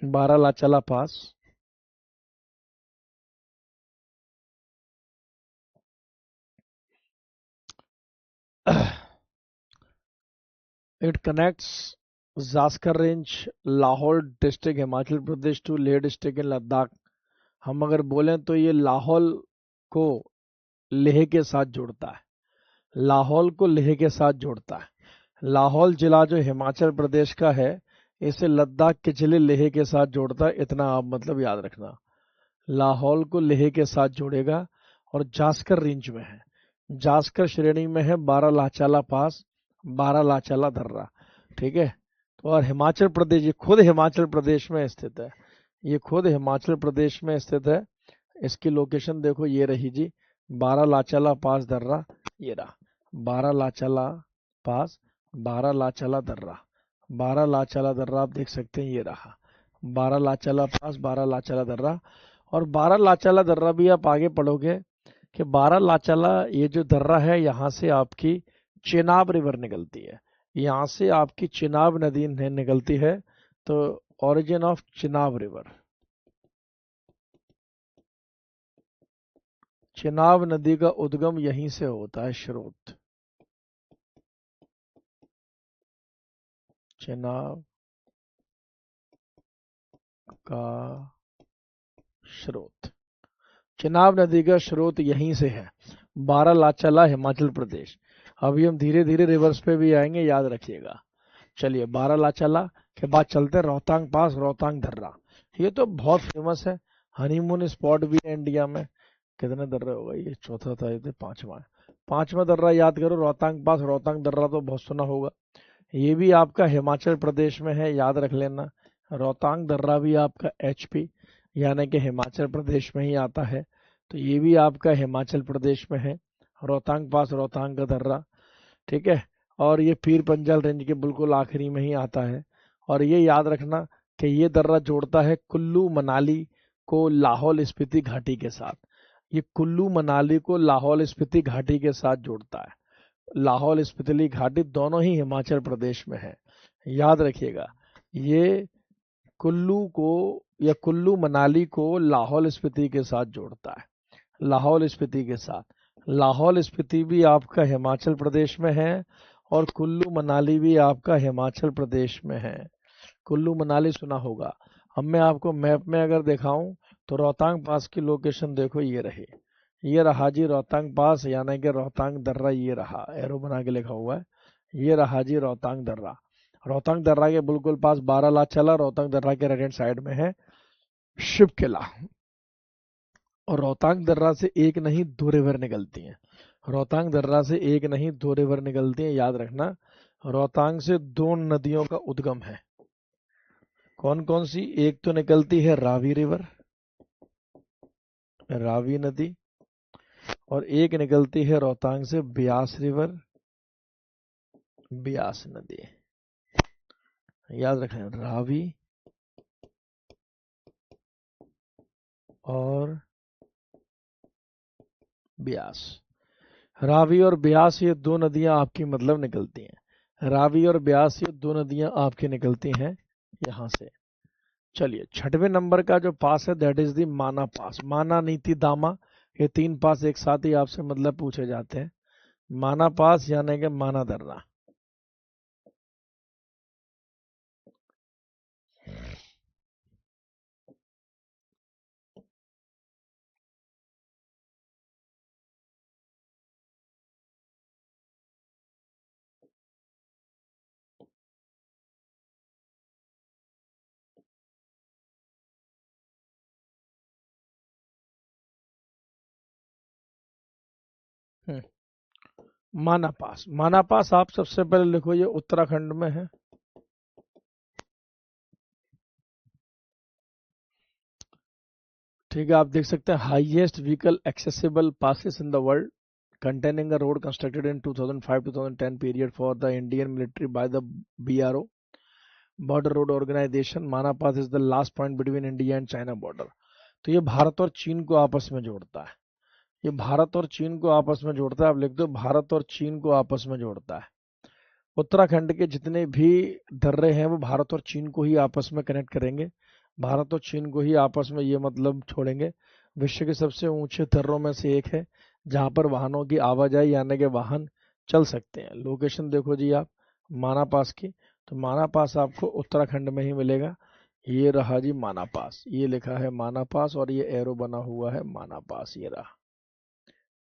Baralacha La pass. It connects Zanskar range, Lahaul district Himachal Pradesh to Leh district in Ladakh. हम अगर बोलें तो ये लाहौल को लेह के साथ जोड़ता है। लाहौल को लेह के साथ जोड़ता है। लाहौल जिला जो हिमाचल प्रदेश का है, इसे लद्दाख के जिले लेह के साथ जोड़ता है। इतना आप मतलब याद रखना, लाहौल को लेह के साथ जोड़ेगा। और जास्कर रेंज में है, जास्कर श्रेणी में है बारालाचाला पास, बारालाचाला दर्रा। ठीक है, तो और हिमाचल प्रदेश, ये खुद हिमाचल प्रदेश में स्थित है। ये खुद हिमाचल प्रदेश में स्थित है। इसकी लोकेशन देखो, ये रही जी, बारालाचाला पास दर्रा। ये रहा बारालाचाला पास, बारालाचाला दर्रा। बारालाचाला दर्रा आप देख सकते हैं, ये रहा बारालाचाला पास, बारालाचाला दर्रा। और बारालाचाला दर्रा भी आप आगे पढ़ोगे कि बारालाचाला ये जो दर्रा है, यहाँ से आपकी चेनाब रिवर निकलती है। यहाँ से आपकी चिनाब नदी निकलती है। तो origin of Chenab river, Chenab नदी का उद्गम यहीं से होता है, स्रोत चिनाब का स्रोत, चिनाब नदी का स्रोत यहीं से है, बारालाचाला हिमाचल प्रदेश। अभी हम धीरे धीरे रिवर्स पे भी आएंगे, याद रखिएगा। चलिए, बारालाचाला के बाद चलते हैं रोहतांग पास, रोहतांग दर्रा। ये तो बहुत फेमस है, हनीमून स्पॉट भी है इंडिया में। कितने दर्रे हो गए, ये चौथा था, ये पांचवा है। 5वां दर्रा याद करो, रोहतांग पास। रोहतांग दर्रा तो बहुत सुना होगा, ये भी आपका हिमाचल प्रदेश में है, याद रख लेना। रोहतांग दर्रा भी आपका एचपी यानी कि हिमाचल प्रदेश में ही आता है, तो ये भी आपका हिमाचल प्रदेश में है, रोहतांग पास, रोहतांग का दर्रा। ठीक है, और ये पीर पंजाल रेंज के बिल्कुल आखिरी में ही आता है। और ये याद रखना कि ये दर्रा जोड़ता है कुल्लू मनाली को लाहौल स्पीति घाटी के साथ। ये कुल्लू मनाली को लाहौल स्पीति घाटी के साथ जोड़ता है। लाहौल स्पीति घाटी दोनों ही हिमाचल प्रदेश में है, याद रखिएगा। ये कुल्लू को या कुल्लू मनाली को लाहौल स्पीति के साथ जोड़ता है, लाहौल स्पीति के साथ। लाहौल स्पीति भी आपका हिमाचल प्रदेश में है और कुल्लू मनाली भी आपका हिमाचल प्रदेश में है। कुल्लू मनाली सुना होगा। अब मैं आपको मैप में अगर दिखाऊं तो रोहतांग पास की लोकेशन देखो, ये रही, ये रहा जी रोहतांग पास, यानी कि रोहतांग दर्रा, ये रहा, एरो बना के लिखा हुआ है, ये रहा जी रोहतांग दर्रा। रोहतांग दर्रा के बिल्कुल पास बारालाचला, रोहतांग दर्रा के राइट हैंड साइड में है शिव किला। और रोहतांग दर्रा से एक नहीं दो रिवर निकलती हैं, रोहतांग दर्रा से एक नहीं दो रिवर निकलती हैं, याद रखना। रोहतांग से दो नदियों का उद्गम है, कौन कौन सी? एक तो निकलती है रावी रिवर, रावी नदी, और एक निकलती है रोहतांग से ब्यास रिवर, ब्यास नदी। याद रखें, रावी और ब्यास। रावी और ब्यास ये दो नदियां आपकी मतलब निकलती हैं, रावी और ब्यास ये दो नदियां आपकी निकलती हैं यहां से। चलिए, 6वें नंबर का जो पास है दैट इज दी माना पास। माना, नीति, दामा, ये 3 पास एक साथ ही आपसे मतलब पूछे जाते हैं। माना पास यानी कि माना दर्रा। माना पास, माना पास आप सबसे पहले लिखो, ये उत्तराखंड में है। ठीक है, आप देख सकते हैं highest vehicle accessible passes in the world containing a road constructed in 2005-2010 period for the Indian military by the BRO, Border Road Organization. Mana Pass is the last point between India and China border. तो ये भारत और चीन को आपस में जोड़ता है, ये भारत और चीन को आपस में जोड़ता है। आप लिख दो, भारत और चीन को आपस में जोड़ता है। उत्तराखंड के जितने भी दर्रे हैं वो भारत और चीन को ही आपस में कनेक्ट करेंगे, भारत और चीन को ही आपस में ये मतलब छोड़ेंगे। विश्व के सबसे ऊंचे दर्रों में से एक है जहां पर वाहनों की आवाजाही यानी कि वाहन चल सकते हैं। लोकेशन देखो जी आप माना पास की, तो माना पास आपको उत्तराखंड में ही मिलेगा। ये रहा जी माना पास, ये लिखा है माना पास और ये एरो बना हुआ है माना पास, ये रहा।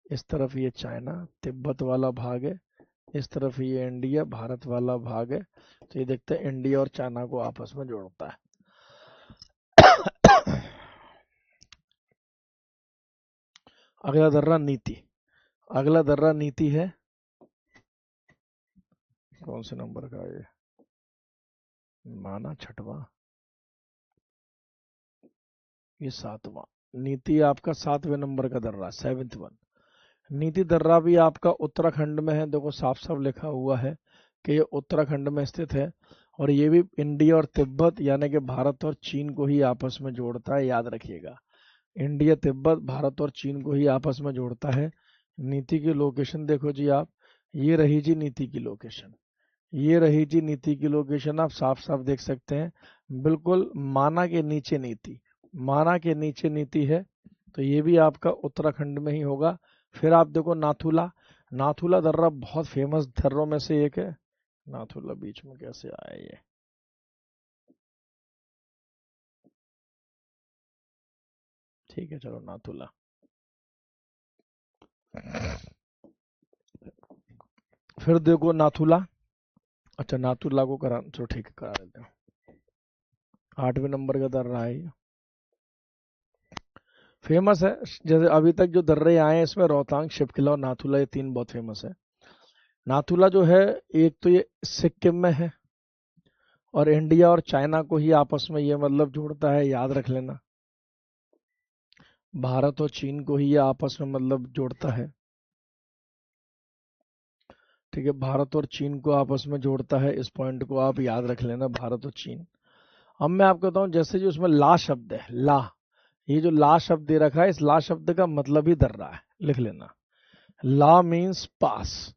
इस तरफ ये चाइना तिब्बत वाला भाग है, इस तरफ ये इंडिया भारत वाला भाग है। तो ये देखते हैं इंडिया और चाइना को आपस में जोड़ता है। अगला दर्रा नीति, अगला दर्रा नीति है, कौन से नंबर का है ये? माना 6वां, ये 7वां। नीति आपका 7वें नंबर का दर्रा, 7th वन। नीति दर्रा भी आपका उत्तराखंड में है, देखो साफ साफ लिखा हुआ है कि ये उत्तराखंड में स्थित है। और ये भी इंडिया और तिब्बत यानी कि भारत और चीन को ही आपस में जोड़ता है, याद रखिएगा। इंडिया, तिब्बत, भारत और चीन को ही आपस में जोड़ता है। नीति की लोकेशन देखो जी आप, ये रही जी नीति की लोकेशन, ये रही जी नीति की लोकेशन, आप साफ साफ देख सकते हैं। बिल्कुल माना के नीचे नीति, माना के नीचे नीति है, तो ये भी आपका उत्तराखंड में ही होगा। फिर आप देखो नाथुला, नाथुला दर्रा बहुत फेमस दर्रों में से एक है। नाथुला बीच में कैसे आया ये? ठीक है, चलो नाथुला। फिर देखो नाथुला, अच्छा नाथुला को करा, चलो ठीक है करा देते हैं। 8वें नंबर का दर्रा है ये। फेमस है। जैसे अभी तक जो दर्रे आए हैं इसमें रोहतांग, शिपकिला और नाथुला, ये तीन बहुत फेमस है। नाथुला जो है, एक तो ये सिक्किम में है, और इंडिया और चाइना को ही आपस में ये मतलब जोड़ता है, याद रख लेना। भारत और चीन को ही ये आपस में मतलब जोड़ता है। ठीक है, भारत और चीन को आपस में जोड़ता है, इस पॉइंट को आप याद रख लेना, भारत और चीन। अब मैं आपको बताऊं, जैसे जो इसमें ला शब्द है, ला, ये जो ला शब्द दे रखा है, इस ला शब्द का मतलब ही दर्रा है, लिख लेना। ला मीन्स पास।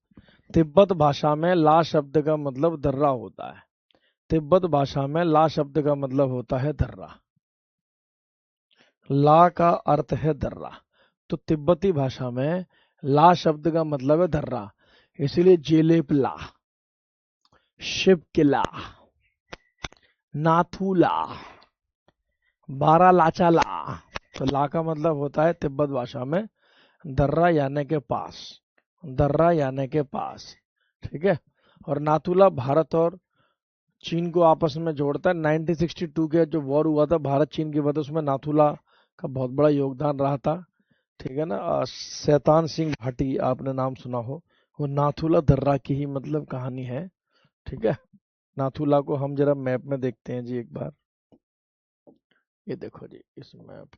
तिब्बत भाषा में ला शब्द का मतलब दर्रा होता है। तिब्बत भाषा में ला शब्द का मतलब होता है दर्रा। ला का अर्थ है दर्रा, तो तिब्बती भाषा में ला शब्द का मतलब है दर्रा। इसीलिए जेलेपला, शिवकिला, नाथुला, बारालाचाला, तो ला का मतलब होता है तिब्बत भाषा में दर्रा यानी के पास, दर्रा यानी के पास। ठीक है, और नाथुला भारत और चीन को आपस में जोड़ता है। 1962 के जो वॉर हुआ था भारत चीन की वजह, उसमें नाथुला का बहुत बड़ा योगदान रहा था। ठीक है ना। शैतान सिंह भाटी आपने नाम सुना हो, वो नाथुला दर्रा की ही मतलब कहानी है। ठीक है, नाथुला को हम जरा मैप में देखते हैं जी एक बार। ये देखो जी इस मैप।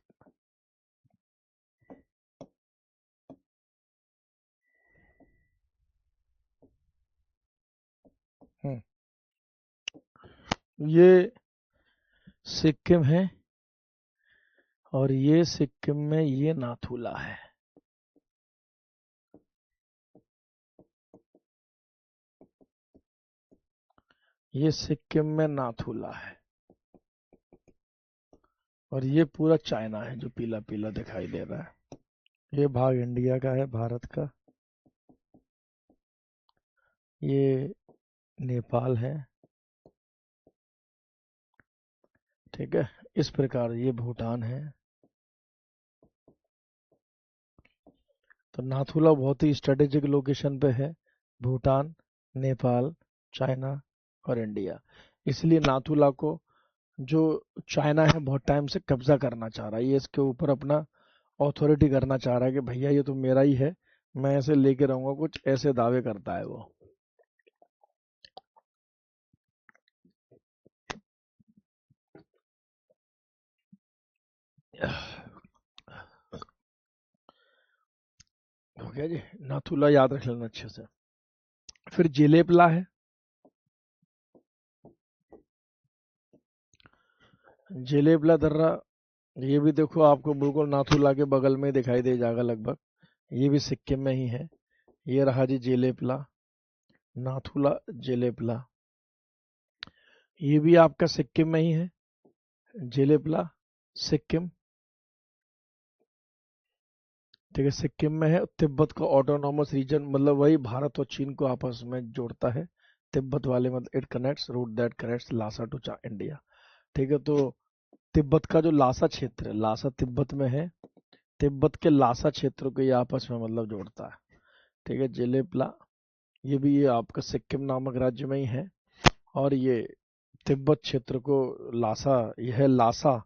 हम्म, ये सिक्किम है, और ये सिक्किम में ये नाथुला है। ये सिक्किम में नाथुला है, और ये पूरा चाइना है जो पीला पीला दिखाई दे रहा है। ये भाग इंडिया का है, भारत का। ये नेपाल है। ठीक है, इस प्रकार ये भूटान है। तो नाथुला बहुत ही स्ट्रेटेजिक लोकेशन पे है। भूटान, नेपाल, चाइना और इंडिया। इसलिए नाथुला को जो चाइना है बहुत टाइम से कब्जा करना चाह रहा है, ये इसके ऊपर अपना अथॉरिटी करना चाह रहा है कि भैया ये तो मेरा ही है, मैं ऐसे लेके रहूंगा, कुछ ऐसे दावे करता है वो। हो गया जी, नाथुला याद रख लेना अच्छे से। फिर जेलेपला है। जेलेपला दर्रा, ये भी देखो आपको बिल्कुल नाथुला के बगल में दिखाई दे जाएगा लगभग। ये भी सिक्किम में ही है। ये रहा जी जेलेपला, नाथुला, जेलेपला। ये भी आपका सिक्किम में ही है, जेलेपला, सिक्किम। ठीक है, सिक्किम में है। तिब्बत का ऑटोनॉमस रीजन, मतलब वही भारत और चीन को आपस में जोड़ता है। तिब्बत वाले मतलब it connects route that connects Lhasa to India. ठीक है, तो तिब्बत का जो लासा क्षेत्र है, लासा तिब्बत में है, तिब्बत के लासा क्षेत्र को ये आपस में मतलब जोड़ता है। ठीक है, जेलेपला, ये भी ये आपका सिक्किम नामक राज्य में ही है, और ये तिब्बत क्षेत्र को, लासा, यह लासा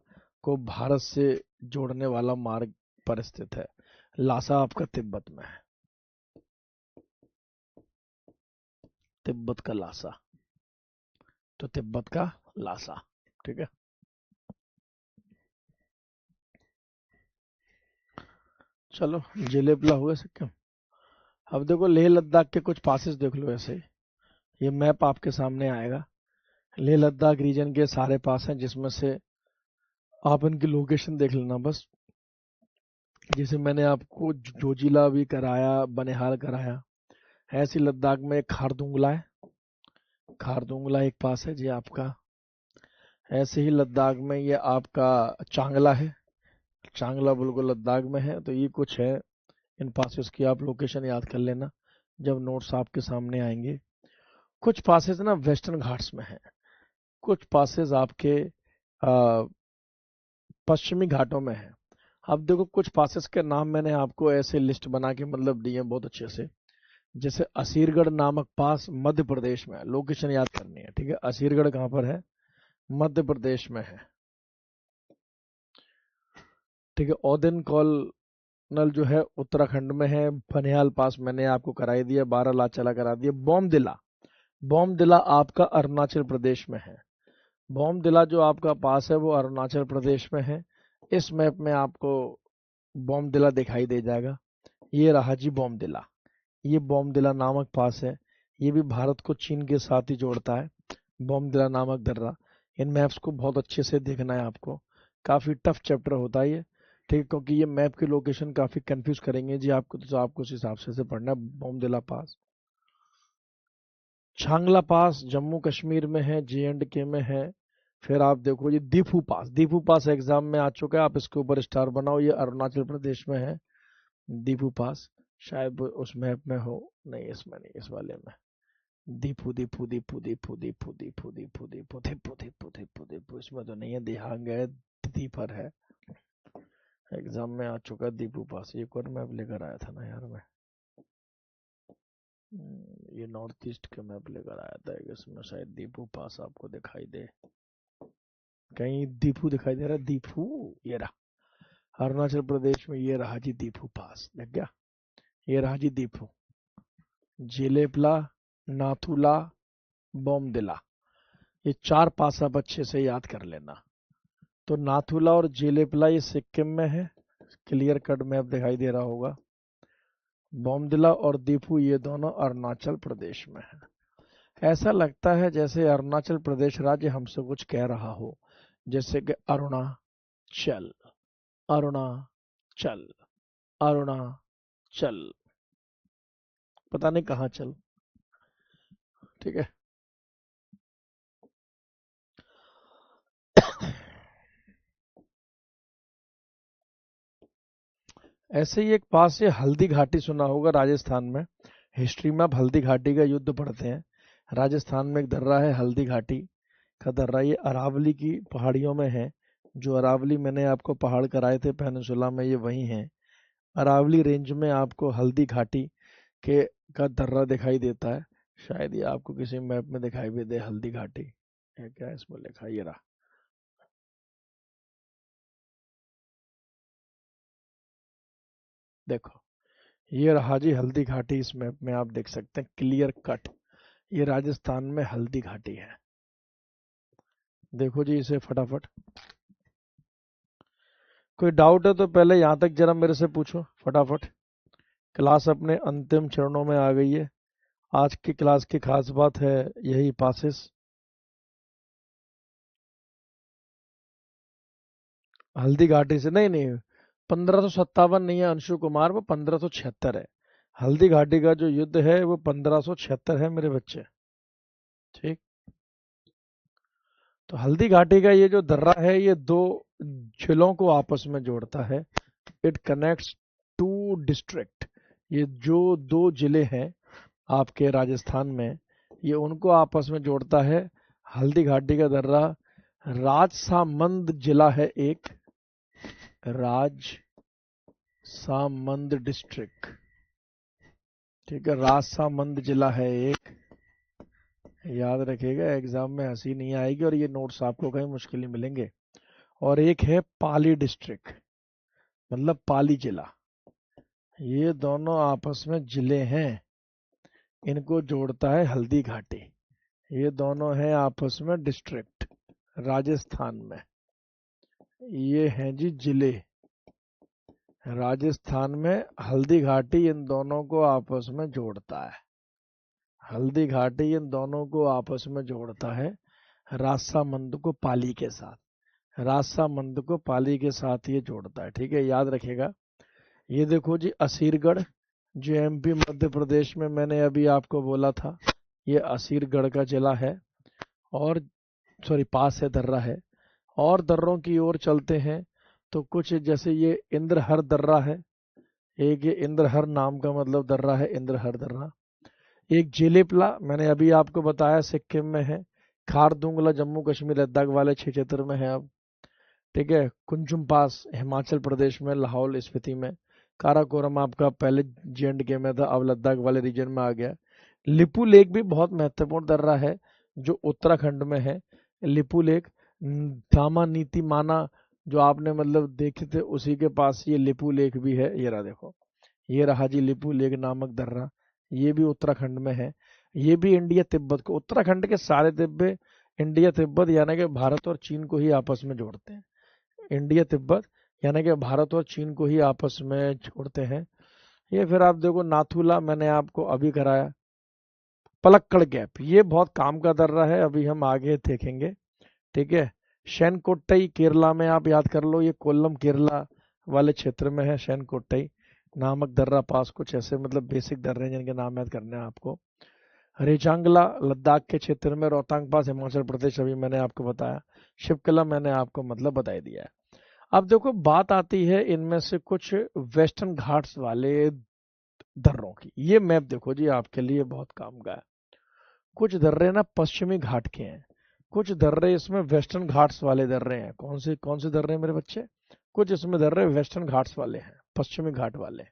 को भारत से जोड़ने वाला मार्ग पर स्थित है। लासा आपका तिब्बत में है, तिब्बत का लासा, तो तिब्बत का लासा। ठीक है, चलो जेलेपला हुआ सिक्किम। अब देखो लेह लद्दाख के कुछ पासेस देख लो ऐसे ही। ये मैप आपके सामने आएगा। लेह लद्दाख रीजन के सारे पास हैं, जिसमें से आप इनकी लोकेशन देख लेना बस। जैसे मैंने आपको जोजिला भी कराया, बनिहाल कराया, ऐसे लद्दाख में खारदुंगला है। खारदुंगला एक पास है जी आपका। ऐसे ही लद्दाख में ये आपका चांगला है। चांगला बिल्कुल लद्दाख में है। तो ये कुछ है, इन पासेस की आप लोकेशन याद कर लेना जब नोट्स आपके सामने आएंगे। कुछ पासेस ना वेस्टर्न घाट्स में है, कुछ पासेस आपके पश्चिमी घाटों में है। अब देखो कुछ पासेस के नाम मैंने आपको ऐसे लिस्ट बना के मतलब दिए बहुत अच्छे से। जैसे असीरगढ़ नामक पास मध्य प्रदेश में है, लोकेशन याद करनी है। ठीक है, असीरगढ़ कहाँ पर है? मध्य प्रदेश में है। ठीक है। ओदन कॉलनल जो है उत्तराखंड में है। बनिहाल पास मैंने आपको कराई दिया, बारालाचाला करा दिया। बॉमदिला, बॉमदिला आपका अरुणाचल प्रदेश में है। बॉमदिला जो आपका पास है वो अरुणाचल प्रदेश में है। इस मैप में आपको बॉमदिला दिखाई दे जाएगा। ये रहा जी बॉमदिला, ये बॉमदिला नामक पास है। ये भी भारत को चीन के साथ ही जोड़ता है, बॉमदिला नामक दर्रा। इन मैप्स को बहुत अच्छे से देखना है आपको, काफी टफ चैप्टर होता है ये, ठीक है, क्योंकि ये मैप की लोकेशन काफी कंफ्यूज करेंगे जी आपको, तो आपको उस हिसाब से पढ़ना है। बॉमदिला पास, छांगला पास जम्मू कश्मीर में है, J&K में है। फिर आप देखो ये दीफू पास, दीफू पास एग्जाम में आ चुका है, आप इसके ऊपर स्टार बनाओ। ये अरुणाचल प्रदेश में है दीफू पास, शायद उस मैप में हो, नहीं इसमें नहीं, इस वाले में। दीपू दीपू दीपू दीपू दीपू दीपू दीपू दीपू दीपू दीपू दीपू दीपू, इसमें तो नहीं है, दिहांग है, दीपर है। एग्जाम में आ चुका है दीपू पास। एक और मैप लेकर आया था ना यार मैं, ये नॉर्थ ईस्ट के मैप लेकर आया था, इसमें शायद दीपू पास आपको दिखाई दे, कहीं दीपू दिखाई दे रहा है, दीपू ये रहा अरुणाचल प्रदेश में, ये रहा जी दीपू पास, देख गया, ये रहा जी दीपू। जेलेपला, नाथुला, बॉमदिला, ये 4 पास आप अच्छे से याद कर लेना। तो नाथुला और जेलेपला ये सिक्किम में है, क्लियर कट मैप दिखाई दे रहा होगा। बॉमदिला और दीपू ये दोनों अरुणाचल प्रदेश में है। ऐसा लगता है जैसे अरुणाचल प्रदेश राज्य हमसे कुछ कह रहा हो, जैसे कि अरुणाचल, अरुणाचल, अरुणाचल, पता नहीं कहाँ चल, ठीक है। ऐसे ही एक पास से हल्दी घाटी सुना होगा राजस्थान में, हिस्ट्री में आप हल्दी घाटी का युद्ध पढ़ते हैं। राजस्थान में एक दर्रा है हल्दी घाटी का दर्रा, ये अरावली की पहाड़ियों में है। जो अरावली मैंने आपको पहाड़ कराए थे पेनिनसुला में, ये वही है। अरावली रेंज में आपको हल्दी घाटी के का दर्रा दिखाई देता है, शायद ये आपको किसी मैप में दिखाई भी दे। हल्दी घाटी है क्या इसमें लिखा, ये रहा, देखो ये रहा जी हल्दी घाटी। इस मैप में आप देख सकते हैं क्लियर कट, ये राजस्थान में हल्दी घाटी है। देखो जी इसे फटाफट, कोई डाउट है तो पहले यहाँ तक जरा मेरे से पूछो फटाफट। क्लास अपने अंतिम चरणों में आ गई है। आज की क्लास की खास बात है यही पासेस। हल्दी घाटी से नहीं नहीं, 1557 नहीं है अंशु कुमार, वो 1576 है। हल्दी घाटी का जो युद्ध है वो 1576 है मेरे बच्चे, ठीक। तो हल्दी घाटी का ये जो दर्रा है ये दो जिलों को आपस में जोड़ता है। इट कनेक्ट्स टू डिस्ट्रिक्ट, ये जो दो जिले हैं आपके राजस्थान में, ये उनको आपस में जोड़ता है। हल्दी घाटी का दर्रा राजसामंद जिला है एक, राजसामंद डिस्ट्रिक्ट, ठीक है, राजसामंद जिला है एक, याद रखिएगा, एग्जाम में हंसी नहीं आएगी और ये नोट्स आपको कहीं मुश्किल ही मिलेंगे। और एक है पाली डिस्ट्रिक्ट, मतलब पाली जिला। ये दोनों आपस में जिले हैं, इनको जोड़ता है हल्दी घाटी। ये दोनों हैं आपस में डिस्ट्रिक्ट राजस्थान में, ये हैं जी जिले राजस्थान में। हल्दी घाटी इन दोनों को आपस में जोड़ता है, हल्दी घाटी इन दोनों को आपस में जोड़ता है राजसामंद को पाली के साथ, राजसामंद को पाली के साथ ये जोड़ता है, ठीक है, याद रखिएगा। ये देखो जी असीरगढ़, जो MP मध्य प्रदेश में मैंने अभी आपको बोला था, ये असीरगढ़ का जिला है, और सॉरी पास है, दर्रा है। और दर्रों की ओर चलते हैं तो कुछ जैसे ये इंद्रहर दर्रा है, एक ये इंद्रहर नाम का मतलब दर्रा है, इंद्रहर दर्रा। एक जेलेपला मैंने अभी आपको बताया सिक्किम में है। खारदुंगला जम्मू कश्मीर लद्दाख वाले क्षेत्र में है अब, ठीक है। कुंजुम पास हिमाचल प्रदेश में, लाहौल स्पीति में। काराकोरम आपका पहले J&K में था, अब लद्दाख वाले रीजन में आ गया। लिपू लेक भी बहुत महत्वपूर्ण दर्रा है जो उत्तराखंड में है। लिपू लेक दामा नीति माना जो आपने मतलब देखे थे उसी के पास ये लिपू लेक भी है। ये रहा देखो, ये रहा जी लिपू लेक नामक दर्रा। ये भी उत्तराखंड में है। ये भी इंडिया तिब्बत को, उत्तराखंड के सारे तिब्बे इंडिया तिब्बत यानी कि भारत और चीन को ही आपस में जोड़ते हैं। इंडिया तिब्बत यानी कि भारत और चीन को ही आपस में जोड़ते हैं। ये फिर आप देखो नाथुला मैंने आपको अभी कराया। पलक्कड़ गैप ये बहुत काम का दर्रा है, अभी हम आगे देखेंगे। ठीक है। शेनकोट्टई केरला में आप याद कर लो, ये कोल्लम केरला वाले क्षेत्र में है शेनकोट्टई नामक दर्रा पास। कुछ ऐसे मतलब बेसिक दर्रे हैं जिनके नाम याद करने हैं आपको। रेचांगला लद्दाख के क्षेत्र में, रोहतांग पास हिमाचल प्रदेश अभी मैंने आपको बताया। शिवकला मैंने आपको मतलब बता ही दिया है। अब देखो बात आती है इनमें से कुछ वेस्टर्न घाट्स वाले दर्रों की। ये मैप देखो जी आपके लिए बहुत काम का है। कुछ दर्रे ना पश्चिमी घाट के हैं, कुछ दर्रे इसमें वेस्टर्न घाट्स वाले दर्रे हैं। कौन से दर्रे हैं मेरे बच्चे? कुछ इसमें दर्रे वेस्टर्न घाट्स वाले हैं, पश्चिमी घाट वाले।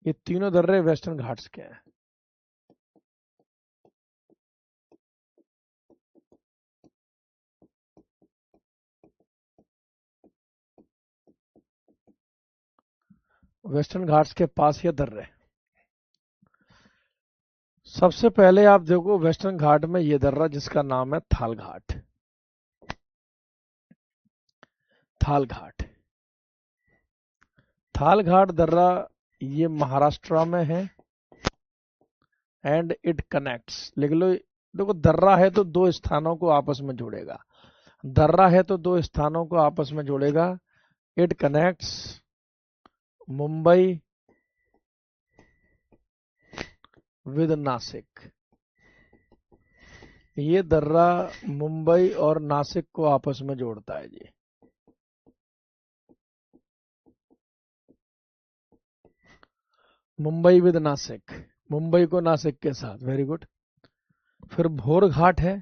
ये तीनों दर्रे वेस्टर्न घाट्स के हैं। वेस्टर्न घाट्स के पास ये दर्रे। सबसे पहले आप देखो वेस्टर्न घाट में ये दर्रा जिसका नाम है थाल घाट। थाल घाट, थाल घाट दर्रा ये महाराष्ट्र में है। एंड इट कनेक्ट्स, लिख लो। देखो दर्रा है तो दो स्थानों को आपस में जोड़ेगा। दर्रा है तो दो स्थानों को आपस में जोड़ेगा। It connects Mumbai with Nashik. ये दर्रा मुंबई और नासिक को आपस में जोड़ता है जी। मुंबई विद नासिक, मुंबई को नासिक के साथ। Very good. फिर भोर घाट है।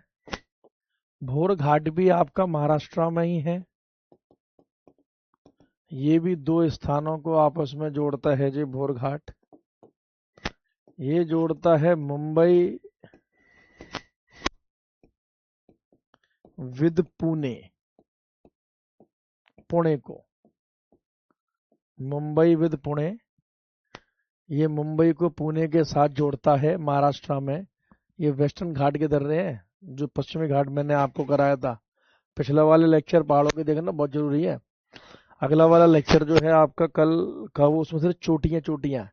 भोर घाट भी आपका महाराष्ट्र में ही है। ये भी दो स्थानों को आपस में जोड़ता है जी भोर घाट। ये जोड़ता है मुंबई विद पुणे, पुणे को। मुंबई विद पुणे, ये मुंबई को पुणे के साथ जोड़ता है महाराष्ट्र में। ये वेस्टर्न घाट के दर्रे हैं। जो पश्चिमी घाट मैंने आपको कराया था पिछला वाले लेक्चर, पहाड़ों के देखना बहुत जरूरी है। अगला वाला लेक्चर जो है आपका कल का, वो उसमें सिर्फ चोटियां चोटियां।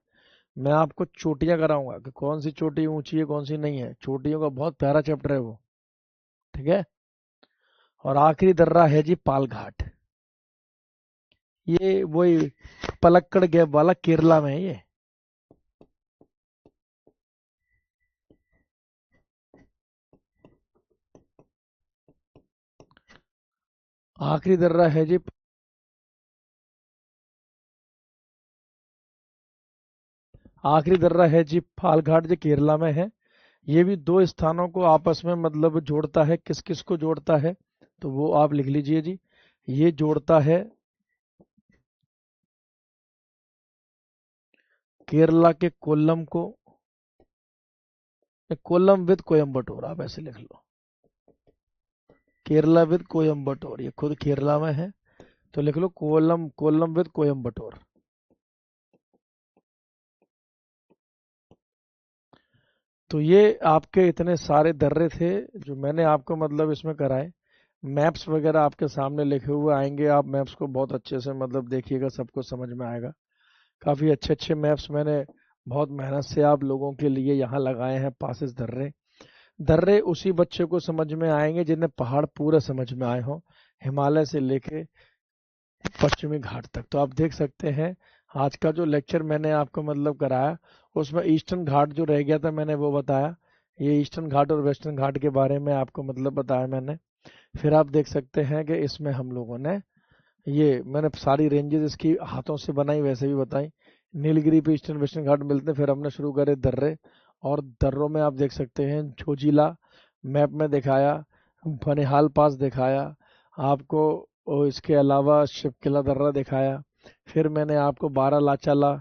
मैं आपको चोटियां कराऊंगा कि कौन सी चोटी ऊंची है कौन सी नहीं है। चोटियों का बहुत प्यारा चैप्टर है वो। ठीक है। और आखिरी दर्रा है जी पाल घाट। ये वही पलक्कड़ गैप वाला केरला में है ये। आखिरी दर्रा है जी, आखिरी दर्रा है जी फालघाट जो केरला में है। ये भी दो स्थानों को आपस में मतलब जोड़ता है। किस किस को जोड़ता है तो वो आप लिख लीजिए जी। ये जोड़ता है केरला के कोल्लम को, कोल्लम विद कोयम्बटूर, आप ऐसे लिख लो। केरला विद कोयम्बटूर, ये खुद केरला में है तो लिख लो कोल्लम, कोल्लम विद कोयम्बटूर। तो ये आपके इतने सारे दर्रे थे जो मैंने आपको मतलब इसमें कराए। मैप्स वगैरह आपके सामने लिखे हुए आएंगे, आप मैप्स को बहुत अच्छे से मतलब देखिएगा, सबको समझ में आएगा। काफ़ी अच्छे अच्छे मैप्स मैंने बहुत मेहनत से आप लोगों के लिए यहाँ लगाए हैं। पासिस दर्रे, दर्रे उसी बच्चे को समझ में आएंगे जिन्हें पहाड़ पूरे समझ में आए हों, हिमालय से लेके पश्चिमी घाट तक। तो आप देख सकते हैं आज का जो लेक्चर मैंने आपको मतलब कराया उसमें ईस्टर्न घाट जो रह गया था मैंने वो बताया। ये ईस्टर्न घाट और वेस्टर्न घाट के बारे में आपको मतलब बताया मैंने। फिर आप देख सकते हैं कि इसमें हम लोगों ने ये, मैंने सारी रेंजेस इसकी हाथों से बनाई वैसे भी बताई। नीलगिरी पे ईस्टर्न वेस्टर्न घाट मिलते हैं। फिर हमने शुरू करे दर्रे, और दर्रों में आप देख सकते हैं जोजिला मैप में दिखाया, बनिहाल पास दिखाया आपको, और इसके अलावा शिवकिला दर्रा दिखाया। फिर मैंने आपको बारालाचाला,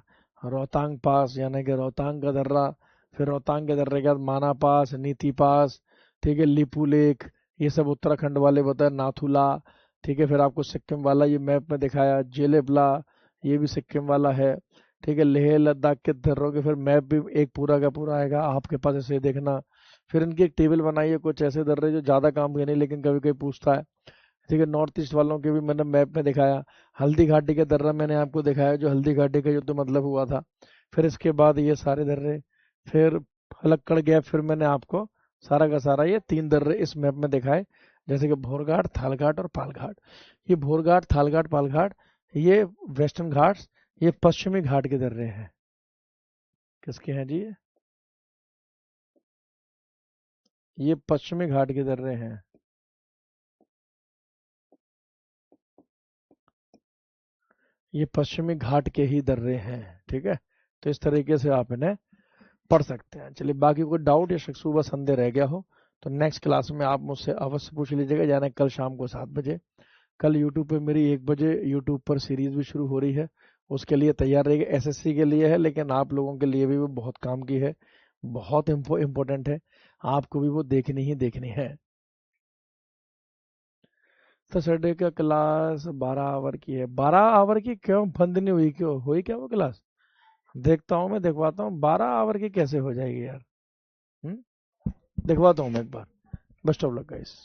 रोहतांग पास यानी कि रोहतांग का दर्रा, फिर रोहतांग के दर्रे के बाद माना पास, नीति पास, ठीक है, लिपू लेक, ये सब उत्तराखंड वाले बताए, नाथुला, ठीक है। फिर आपको सिक्किम वाला ये मैप में दिखाया, जेलेबला ये भी सिक्किम वाला है। ठीक है, लेह लद्दाख के दर्रों के फिर मैप भी एक पूरा का पूरा आएगा आपके पास, ऐसे देखना। फिर इनकी एक टेबल बनाई है, कुछ ऐसे दर्रे जो ज़्यादा काम के नहीं लेकिन कभी कभी पूछता है। ठीक है, नॉर्थ ईस्ट वालों के भी मैंने मैप में दिखाया। हल्दी घाटी का दर्रा मैंने आपको दिखाया, जो हल्दी घाटी का युद्ध मतलब हुआ था। फिर इसके बाद ये सारे दर्रे, फिर पलक्कड़ गैप, फिर मैंने आपको सारा का सारा ये 3 दर्रे इस मैप में दिखाए, जैसे कि भोरघाट, थालघाट और पालघाट। ये भोरघाट, थालघाट, पालघाट ये वेस्टर्न घाट्स, ये पश्चिमी घाट के दर्रे हैं। किसके हैं जी ये पश्चिमी घाट के दर्रे हैं। ये पश्चिमी घाट के ही दर्रे हैं। ठीक है, तो इस तरीके से आप इन्हें पढ़ सकते हैं। चलिए, बाकी कोई डाउट या सुबह संदेह रह गया हो तो नेक्स्ट क्लास में आप मुझसे अवश्य पूछ लीजिएगा, यानी कल शाम को 7 बजे। कल यूट्यूब पे मेरी 1 बजे यूट्यूब पर सीरीज भी शुरू हो रही है, उसके लिए तैयार रहिएगा। एसएससी के लिए है लेकिन आप लोगों के लिए भी वो बहुत काम की है, बहुत इम्पोर्टेंट है, आपको भी वो देखनी ही देखनी है। तो सैटरडे का क्लास 12 आवर की है। 12 आवर की क्यों बंद नहीं हुई, क्यों हुई क्या वो क्लास? देखता हूँ, मैं दिखवाता हूँ 12 आवर की कैसे हो जाएगी यार। हम्म, दिखवाता हूँ मैं एक बार। Best of luck guys.